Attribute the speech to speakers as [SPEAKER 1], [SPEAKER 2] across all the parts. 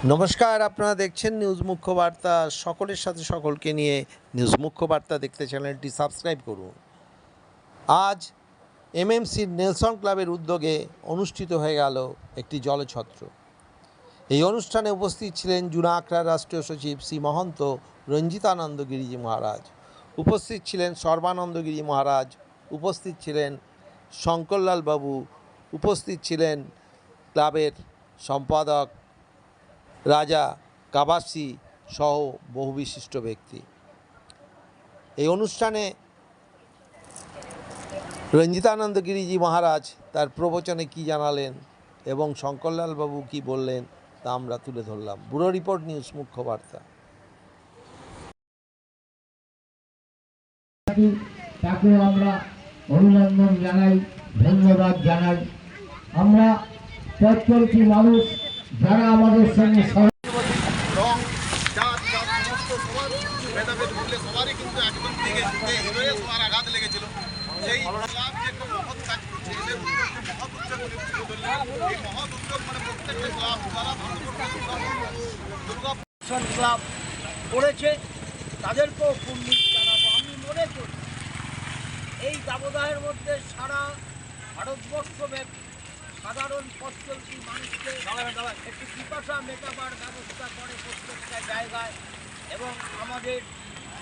[SPEAKER 1] নমস্কার, আপনারা দেখছেন নিউজ মুখ্য বার্তা। সকলের সাথে সকলকে নিয়ে নিউজ মুখ্য বার্তা দেখতে চ্যানেলটি সাবস্ক্রাইব করুন। আজ এমএমসির নেলসন ক্লাবের উদ্যোগে অনুষ্ঠিত হয়ে গেল একটি জলছত্র। এই অনুষ্ঠানে উপস্থিত ছিলেন জুনা আখড়ার রাষ্ট্রীয় সচিব শ্রী মহন্ত রঞ্জিতানন্দ গিরিজি মহারাজ, উপস্থিত ছিলেন সর্বানন্দ গিরি মহারাজ, উপস্থিত ছিলেন শঙ্করলাল বাবু, উপস্থিত ছিলেন ক্লাবের সম্পাদক রাজা কাবাসি সহ বহু বিশিষ্ট ব্যক্তি। এই অনুষ্ঠানে রঞ্জিতানন্দ গিরিজি মহারাজ তার প্রবচনে কি জানালেন এবং শঙ্করলাল বাবু কি বললেন তা আমরা তুলে ধরলাম। ব্যুরো রিপোর্ট, নিউজ মুখ্য বার্তা।
[SPEAKER 2] তাকে আমরা অভিনন্দন জানাই, ধন্যবাদ জানাই। আমরা প্রত্যেকটি মানুষ যারা আমাদের সঙ্গে
[SPEAKER 3] ভেদাভেদ ভুলে সবারই কিন্তু একদম দিকে হৃদয়ে সবার আঘাত লেগেছিল। সেই ক্লাব যে একটা মহৎ কাজ করছে, এদের উদ্যোগকে মহৎ উদ্যোগ বলে তুলে ধরলেন। এই মহৎ উদ্যোগ মানে প্রত্যেকটা ক্লাব যারা দুর্গা
[SPEAKER 4] ক্লাব করেছে তাদেরকেও কুর্নিশ জানাবো। আমি মনে করি এই দাবদাহের মধ্যে সারা ভারতবর্ষব্যাপী সাধারণ পথচলতি মানুষকে একটি পিপাসা মেটাবার ব্যবস্থা করে প্রত্যেকটা জায়গায়, এবং আমাদের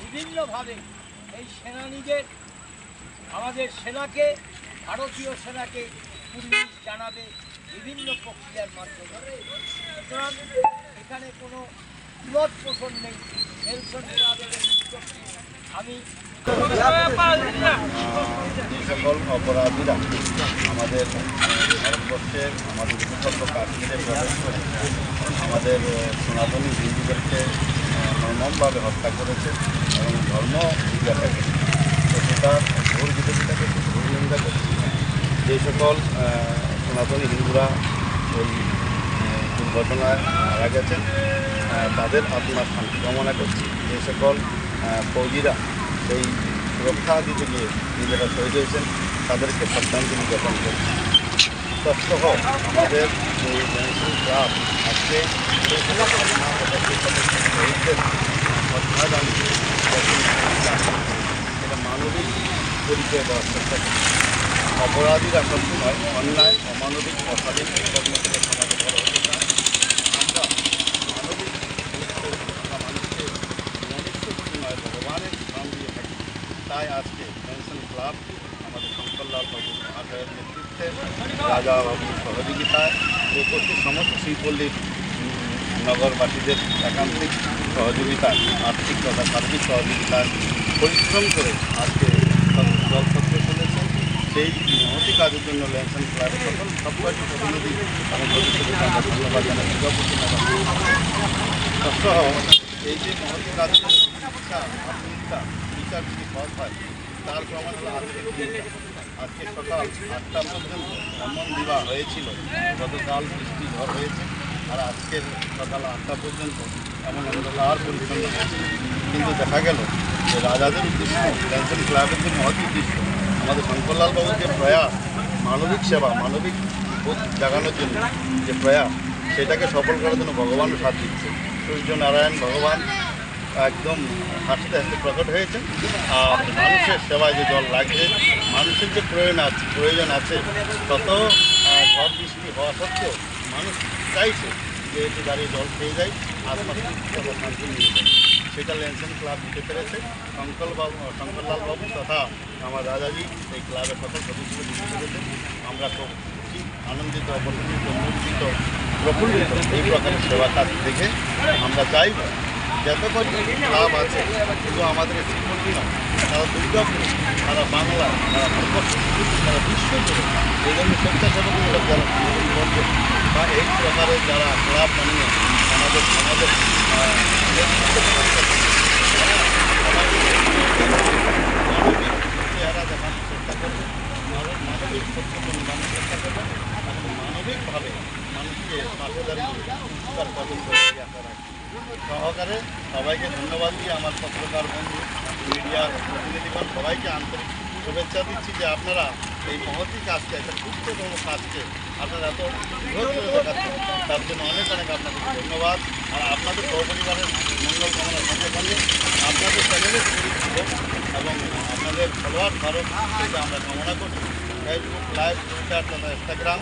[SPEAKER 4] বিভিন্নভাবে এই সেনানীদের, আমাদের সেনাকে, ভারতীয় সেনাকে কুর্নিশ জানাবে বিভিন্ন প্রক্রিয়ার মাধ্যমে। সুতরাং এখানে কোনো বিপদ পোষণ নেই। নেলসন ক্লাবের উদ্যোগটি আমি
[SPEAKER 3] যে সকল অপরাধীরা আমাদের ভারতবর্ষের আমাদের উপকূল কাশ্মীরে প্রবেশ করে আমাদের সনাতনী হিন্দুদেরকে নির্মমভাবে হত্যা করেছে এবং ধর্ম বিজ্ঞাপনে, তো সেটার ঘোর বিরোধিতাকে ঘোর নিন্দা করছে। যে সকল সনাতনী হিন্দুরা এই দুর্ঘটনায় মারা গেছেন তাদের আত্মার শান্তি কামনা করছি। যে সকল ফৌজিরা সেই সুরক্ষা দিতে গিয়ে নিজেরা শহীদ হয়েছেন তাদেরকে শ্রদ্ধাঞ্জলি জ্ঞাপন করছি। তৎসহ আমাদের যে নেলসন ক্লাব আজকে সেই সমস্ত শহীদদের শ্রদ্ধাদান এটা মানবিক পরিচয় দেওয়ার চেষ্টা করছি। অপরাধীরা সবসময় অন্যায়, অমানবিক, অসাধীন কর্ম থেকে সমাজে বড় হতে চায়। আমরা মানবিক মানুষকে মনুষ্য নয় ভগবানের স্থান দিয়ে থাকি। তাই আজকে নেলসন ক্লাব আমাদের শঙ্করলাল বাবু আচার্যের নেতৃত্বে, রাজা বাবুর সহযোগিতায়, উপস্থিত সমস্ত শ্রীপল্লীর নগরবাসীদের একান্তিক সহযোগিতায়, আর্থিক তথা সার্বিক সহযোগিতায় পরিশ্রম করে আজকে জলছত্র চলেছে। সেই মহতি কাজের জন্য নেলসন ক্লাবের সবকটি প্রতিনিধি এবং ভবিষ্যতে ধন্যবাদ জানাই। তৎসহ এই যে মহতি কাজের শিক্ষা, আধুনিকতা, বিচার যদি পথ হয় তার প্রমাণ হলো আজকে সকাল 8টা পর্যন্ত এমন বিবাহ হয়েছিল। গতকাল বৃষ্টি ঝড় হয়েছে, আর আজকের সকাল 8টা পর্যন্ত এমন অন্ধকার পরিচ্ছন্ন হয়েছে। কিন্তু দেখা গেল যে রাজাদের উদ্দেশ্য, নেলসন ক্লাবের যে মহৎ উদ্দেশ্য, আমাদের শঙ্করলাল বাবুর যে প্রয়াস, মানবিক সেবা, মানবিক বোধ জাগানোর জন্য যে প্রয়াস, সেটাকে সফল করার জন্য ভগবানও সাথ দিচ্ছে। সূর্য নারায়ণ ভগবান একদম হাসতে হাসতে প্রকট হয়েছে। আর মানুষের সেবায় যে জল লাগছে, মানুষের যে প্রয়োজন আছে তত ঝড় বৃষ্টি হওয়া সত্ত্বেও মানুষ চাইছে যে একটু দাঁড়িয়ে জল খেয়ে যায়, আশপাশ শান্তি নিয়ে যায়। সেটা নেলসন ক্লাব দিতে পেরেছে। শঙ্করলাল বাবু তথা আমার রাজাজি এই ক্লাবের সকল সদস্যকে দিতে পেরেছে। আমরা খুব খুশি, আনন্দিত, অনুমোদিত, প্রফুল্লিত এই প্রকারের সেবা কাজ দেখে। আমরা চাইব যত কটি ক্লাব আছে, শুধু আমাদের শ্রীপল্লী নয়, তারা দুর্গাপুর, তারা বাংলা, তারা ভারতবর্ষ, তারা বিশ্ব জুড়ে এই জন্য স্বেচ্ছাসেবকমূলক যারা বন্ধু বা এই প্রকারের যারা ক্লাব বানিয়ে আমাদের সমাজের চেহারা দেখানোর চেষ্টা করবে, মানবিক সচেতন বানানোর চেষ্টা করবে, মানবিকভাবে মানুষকে পাশে দাঁড়িয়ে উপকার করবেন বলে আশা রাখি। সহকারে সবাইকে ধন্যবাদ দিয়ে আমার পত্রকার বন্ধু, মিডিয়ার প্রতিনিধিগণ সবাইকে আন্তরিক শুভেচ্ছা দিচ্ছি যে আপনারা এই মহতি কাজকে, একটা ক্ষুদ্রতম কাজকে আপনারা এত ধৈর্য দেখাচ্ছেন, তার জন্য অনেক অনেক আপনাদের ধন্যবাদ। আর আপনাদের সহপরিবারের মঙ্গল কামনার সঙ্গে সঙ্গে আপনাদের চ্যানেলের পরিচিত এবং আপনাদের ফলোয়ার ভারত সেটা আমরা কামনা করছি। ফেসবুক লাইভ, টুইটার তথা ইনস্টাগ্রাম,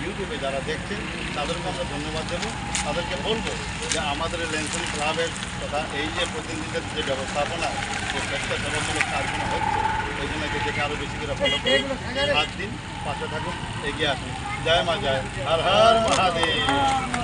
[SPEAKER 3] ইউটিউবে যারা দেখছেন তাদেরকে আমরা ধন্যবাদ দেবো। তাদেরকে বলবো যে আমাদের লেন্সন ক্লাবের তথা এই যে প্রতিনিধিদের যে ব্যবস্থাপনা, যে স্বেচ্ছাসেবামূলক কাজগুলো হচ্ছে, এই জন্য দেখে আরও বেশি করে ফলো করুন, 5 দিন পাশে থাকুন, এগিয়ে আসুন। জয় মা জয়, হর হর মহাদেব।